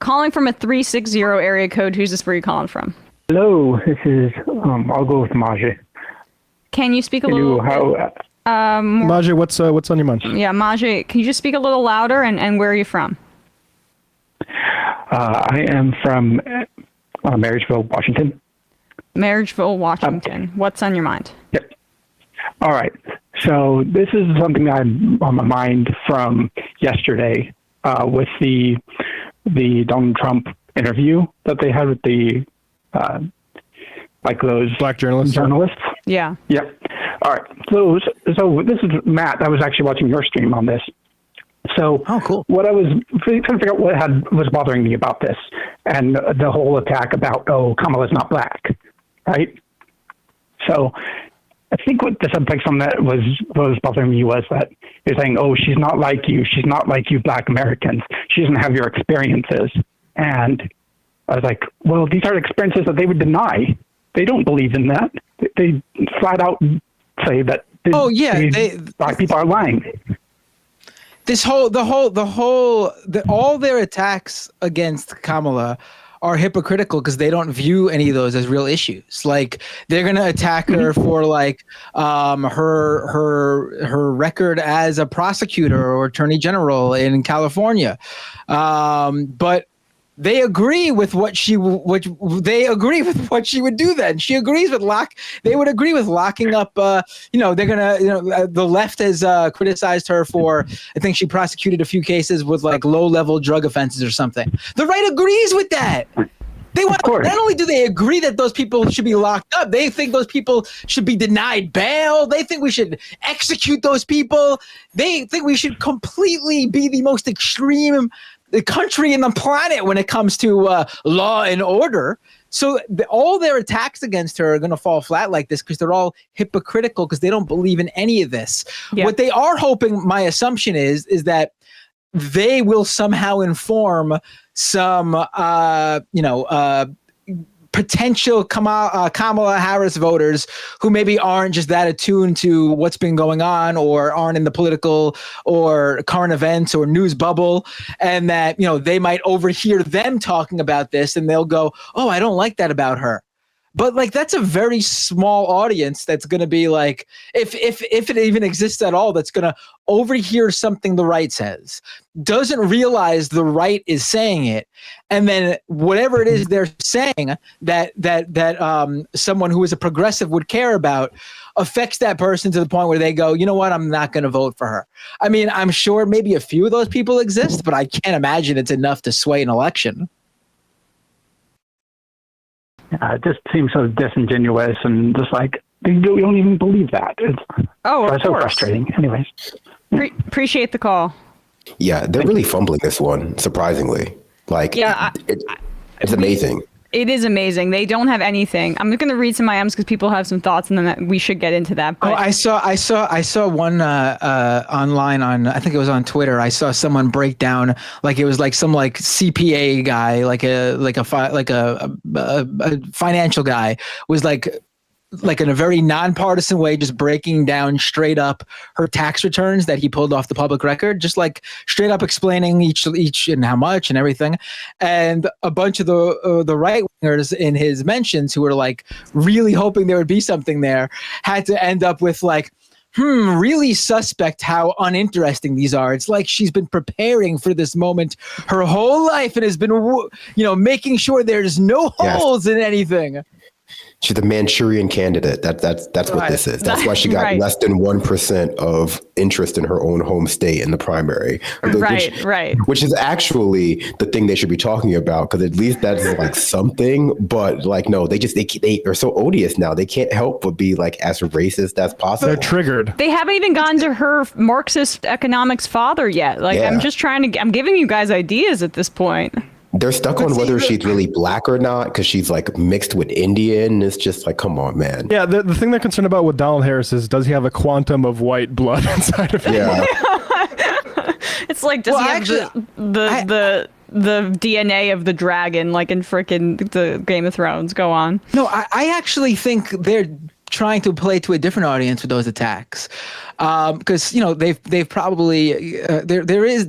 calling from a 360 area code. Who's this? Where are you calling from? Hello, this is, I'll go with Maje. Can you speak a little... Maje, what's on your mind? Yeah, Maje, can you just speak a little louder, and where are you from? I am from Marysville, Washington. Marysville, Washington. What's on your mind? Yep. All right. So this is something that I'm on my mind from yesterday with the Donald Trump interview that they had with the like those black journalists. Yeah. Yep. All right. So this is Matt. I was actually watching your stream on this. So cool. What I was trying to figure out what was bothering me about this and the whole attack about, Kamala's not black, right? So I think what the subtext on that was bothering me was that you're saying, she's not like you. She's not like you black Americans. She doesn't have your experiences. And I was like, well, these are experiences that they would deny. They don't believe in that. They flat out say that black people are lying. All their attacks against Kamala are hypocritical because they don't view any of those as real issues. Like they're gonna attack her for her record as a prosecutor or attorney general in California, but they agree with what she would do. Then she agrees with they would agree with locking up. They're gonna. The left has criticized her for. I think she prosecuted a few cases with low-level drug offenses or something. The right agrees with that. They want. Not only do they agree that those people should be locked up, they think those people should be denied bail. They think we should execute those people. They think we should completely be the most extreme country in the planet when it comes to law and order. So all their attacks against her are going to fall flat like this because they're all hypocritical because they don't believe in any of this. Yeah. What they are hoping, my assumption is that they will somehow inform some, potential Kamala Harris voters who maybe aren't just that attuned to what's been going on or aren't in the political or current events or news bubble, and that they might overhear them talking about this and they'll go, "Oh, I don't like that about her." But that's a very small audience that's going to be if it even exists at all, that's going to overhear something the right says, doesn't realize the right is saying it, and then whatever it is they're saying that someone who is a progressive would care about affects that person to the point where they go, you know what, I'm not going to vote for her. I mean, I'm sure maybe a few of those people exist, but I can't imagine it's enough to sway an election. It just seems so disingenuous and just we don't even believe that. It's so frustrating. Anyways. Appreciate the call. Yeah, they're really fumbling this one, surprisingly. It's amazing. It is amazing. They don't have anything. I'm going to read some IMs because people have some thoughts, and then we should get into that. But I saw one online on, I think it was on Twitter. I saw someone break down it was some CPA guy, a financial guy was in a very nonpartisan way, just breaking down straight up her tax returns that he pulled off the public record, just straight up explaining each and how much and everything. And a bunch of the right wingers in his mentions who were really hoping there would be something there had to end up with really suspect how uninteresting these are. It's like she's been preparing for this moment her whole life and has been, making sure there's no holes in anything. She's the Manchurian candidate. That's what this is. That's why she got less than 1% of interest in her own home state in the primary. Which is actually the thing they should be talking about, because at least that's something. But no, they are so odious now. They can't help but be as racist as possible. They're triggered. They haven't even gotten to her Marxist economics father yet. I'm giving you guys ideas at this point. They're stuck on whether she's really black or not because she's mixed with Indian. It's just come on, man. Yeah, the thing they're concerned about with Donald Harris is, does he have a quantum of white blood inside of him? Yeah. It's does he have the DNA of the dragon in frickin' the Game of Thrones? Go on. No, I actually think they're trying to play to a different audience with those attacks, because they've probably there is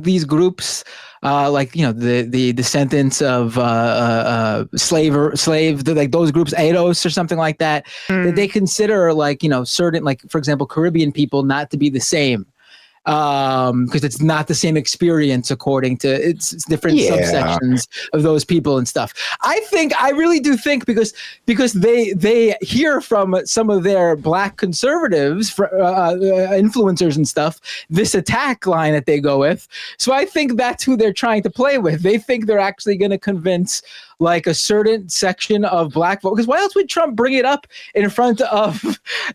these groups like, you know, the descendants of slave, like those groups, Aidos or something like that, that they consider, like, you know, certain, like, for example, Caribbean people not to be the same. Because it's not the same experience according to it's different subsections of those people and stuff. I really do think because they hear from some of their black conservatives, influencers and stuff, this attack line that they go with. So I think that's who they're trying to play with. They think they're actually going to convince like a certain section of black vote. Because why else would Trump bring it up in front of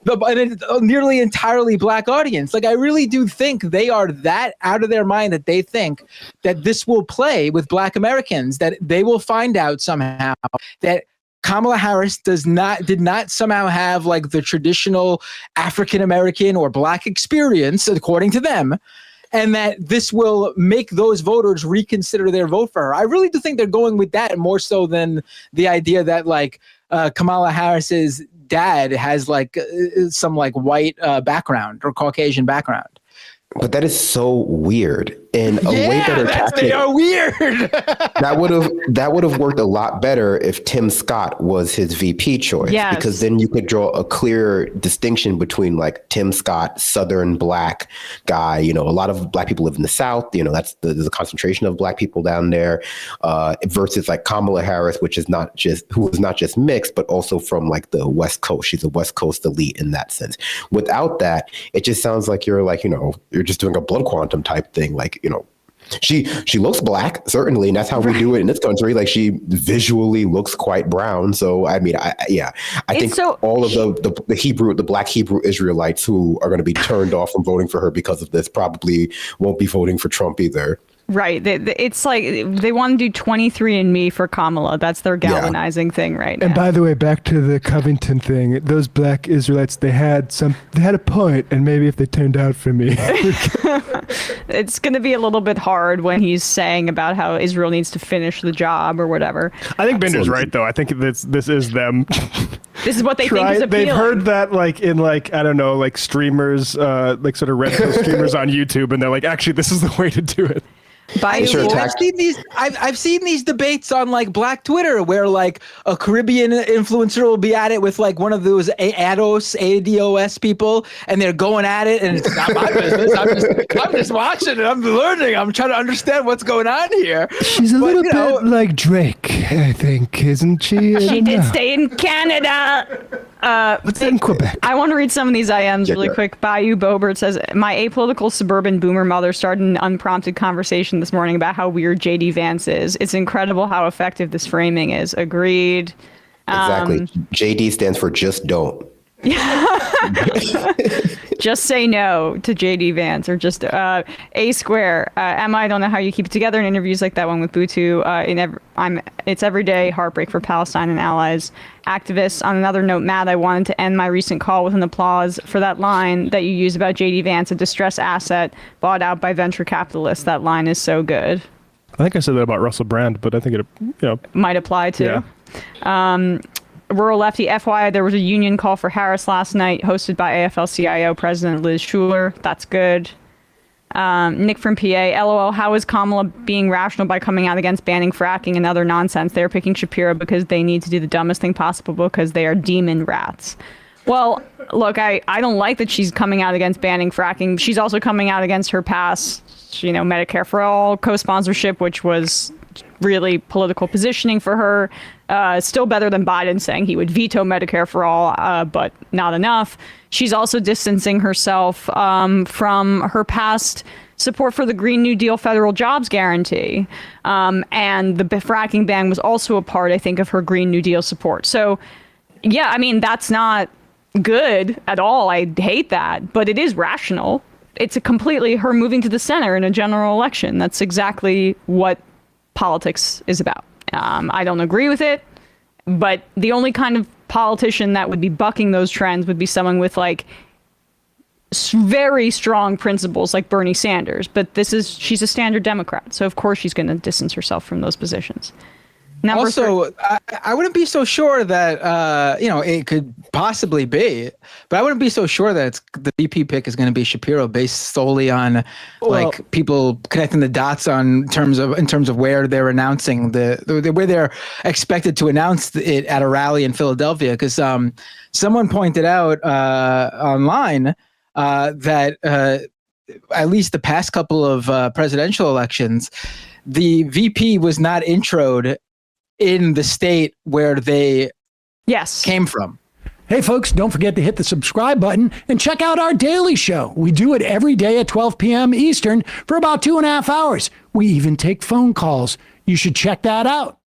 the nearly entirely black audience? Like, I really do think they are that out of their mind that they think that this will play with black Americans, that they will find out somehow that Kamala Harris did not somehow have like the traditional African American or black experience, according to them, and that this will make those voters reconsider their vote for her. I really do think they're going with that more so than the idea that like Kamala Harris's dad has like some like white background or Caucasian background. But that is so weird. In a way that they are weird. that would have worked a lot better if Tim Scott was his VP choice. Yes. Because then you could draw a clear distinction between like Tim Scott, Southern black guy. You know, a lot of black people live in the South. You know, there's a concentration of black people down there. Versus like Kamala Harris, who is not just mixed, but also from like the West Coast. She's a West Coast elite in that sense. Without that, it just sounds like you're like, you know, you're just doing a blood quantum type thing. Like, you know, she looks black, certainly, and that's how we do it in this country. Like, she visually looks quite brown. So I mean, I think all of the black Hebrew Israelites who are going to be turned off from voting for her because of this probably won't be voting for Trump either. Right. It's like they want to do 23andMe for Kamala. That's their galvanizing thing right now. And by the way, back to the Covington thing, those black Israelites, they had a point, and maybe if they turned out for me. It's going to be a little bit hard when he's saying about how Israel needs to finish the job or whatever. I think Bender's right, though. I think this is them. This is what they think is appealing. They've heard that like in like, I don't know, like streamers, like sort of red pill streamers on YouTube, and they're like, actually, this is the way to do it. I've seen these debates on like Black Twitter where like a Caribbean influencer will be at it with like one of those ADOS people, and they're going at it, and it's not my business. I'm just watching it. I'm learning. I'm trying to understand what's going on here. She's a little bit like Drake, I think, isn't she? She did stay in Canada. What's in Quebec? I want to read some of these IMs really quick. Bayou Bobert says, my apolitical suburban boomer mother started an unprompted conversation this morning about how weird JD Vance is. It's incredible how effective this framing is. Agreed. Exactly. JD stands for just don't. Just say no to JD Vance, or just A Square. Emma, I don't know how you keep it together in interviews like that one with Butu. It's everyday heartbreak for Palestine and allies. Activists. On another note, Matt, I wanted to end my recent call with an applause for that line that you use about JD Vance, a distressed asset bought out by venture capitalists. That line is so good. I think I said that about Russell Brand, but I think it might apply too. Yeah. Rural Lefty, FYI, there was a union call for Harris last night, hosted by AFL-CIO President Liz Schuler. That's good. Nick from PA, LOL, how is Kamala being rational by coming out against banning fracking and other nonsense? They're picking Shapiro because they need to do the dumbest thing possible because they are demon rats. Well, look, I don't like that she's coming out against banning fracking. She's also coming out against her past, Medicare for All co-sponsorship, which was really political positioning for her. Still better than Biden saying he would veto Medicare for all, but not enough. She's also distancing herself from her past support for the Green New Deal federal jobs guarantee. And the fracking ban was also a part, I think, of her Green New Deal support. So, yeah, I mean, that's not good at all. I hate that, but it is rational. It's completely her moving to the center in a general election. That's exactly what politics is about. I don't agree with it, but the only kind of politician that would be bucking those trends would be someone with like very strong principles like Bernie Sanders. But she's a standard Democrat, so of course she's going to distance herself from those positions. Also, I wouldn't be so sure that it could possibly be, but I wouldn't be so sure that the VP pick is going to be Shapiro based solely on people connecting the dots in terms of where they're announcing the where they're expected to announce it at a rally in Philadelphia. Because someone pointed out online that at least the past couple of presidential elections, the VP was not introed in the state where they came from. Hey, folks, don't forget to hit the subscribe button and check out our daily show. We do it every day at 12 p.m. Eastern for about 2.5 hours. We even take phone calls. You should check that out.